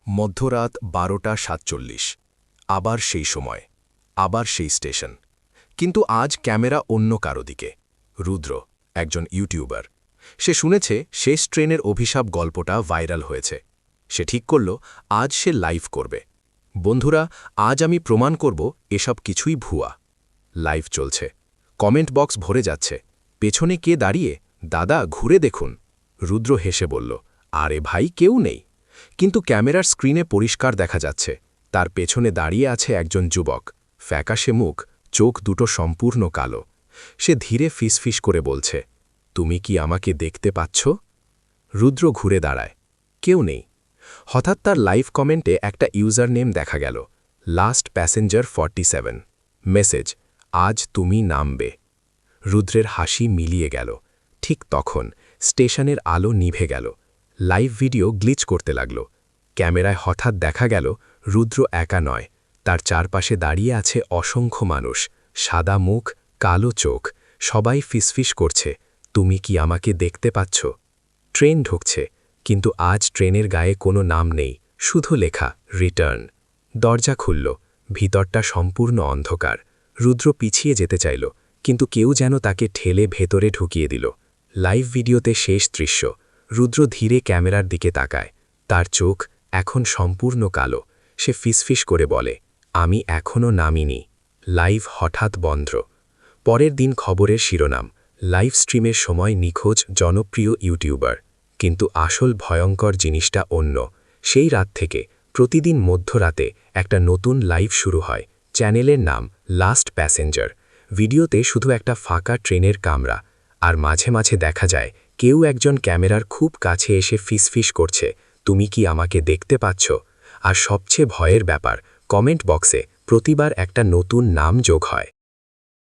মধ্যরাত 12:47। আবার সেই সময়, আবার সেই স্টেশন। কিন্তু আজ ক্যামেরা অন্য কারো দিকে। রুদ্র, একজন ইউটিউবার। সে শুনেছে শেষ ট্রেনের অভিশাপ গল্পটা ভাইরাল হয়েছে। সে ঠিক করল আজ সে লাইভ করবে। বন্ধুরা, আজ আমি প্রমাণ করব এসব কিছুই ভুয়া। লাইভ চলছে, কমেন্ট বক্স ভরে যাচ্ছে। পেছনে কে দাঁড়িয়ে? দাদা, ঘুরে দেখুন। রুদ্র হেসে বলল, আরে ভাই, কেউ নেই। কিন্তু ক্যামেরার স্ক্রিনে পরিষ্কার দেখা যাচ্ছে তার পেছনে দাঁড়িয়ে আছে একজন যুবক, ফ্যাকাশে মুখ, চোখ দুটো সম্পূর্ণ কালো। সে ধীরে ফিসফিস করে বলছে, তুমি কি আমাকে দেখতে পাচ্ছ? রুদ্র ঘুরে দাঁড়ায়, কেউ নেই। হঠাৎ তার লাইভ কমেন্টে একটা ইউজার নেম দেখা গেল, লাস্ট প্যাসেঞ্জার 47। মেসেজ, আজ তুমি নামবে। রুদ্রের হাসি মিলিয়ে গেল। ঠিক তখন স্টেশনের আলো নিভে গেল। লাইভ ভিডিও গ্লিচ করতে লাগল। ক্যামেরায় হঠাৎ দেখা গেল রুদ্র একা নয়, তার চারপাশে দাঁড়িয়ে আছে অসংখ্য মানুষ, সাদা মুখ, কালো চোখ। সবাই ফিসফিস করছে, তুমি কি আমাকে দেখতে পাচ্ছ? ট্রেন ঢুকছে, কিন্তু আজ ট্রেনের গায়ে কোনো নাম নেই, শুধু লেখা রিটার্ন। দরজা খুলল, ভিতরটা সম্পূর্ণ অন্ধকার। রুদ্র পিছিয়ে যেতে চাইল, কিন্তু কেউ যেন তাকে ঠেলে ভেতরে ঢুকিয়ে দিল। লাইভ ভিডিওতে শেষ দৃশ্য। রুদ্র ধীরে ক্যামেরার দিকে তাকায়। তার চোখ এখন সম্পূর্ণ কালো। সে ফিসফিস করে বলে, আমি এখনও নামিনি। লাইভ হঠাৎ বন্ধ। পরের দিন খবরের শিরোনাম, লাইভ স্ট্রিমের সময় নিখোঁজ জনপ্রিয় ইউটিউবার। কিন্তু আসল ভয়ঙ্কর জিনিসটা অন্য। সেই রাত থেকে প্রতিদিন মধ্যরাতে একটা নতুন লাইভ শুরু হয়। চ্যানেলের নাম লাস্ট প্যাসেঞ্জার। ভিডিওতে শুধু একটা ফাঁকা ট্রেনের কামরা, আর মাঝে মাঝে দেখা যায় কেউ একজন ক্যামেরার খুব কাছে এসে ফিসফিস করছে, তুমি কি আমাকে দেখতে পাচ্ছ? আর সবচেয়ে ভয়ের ব্যাপার, কমেন্ট বক্সে প্রতিবার একটা নতুন নাম যোগ হয়।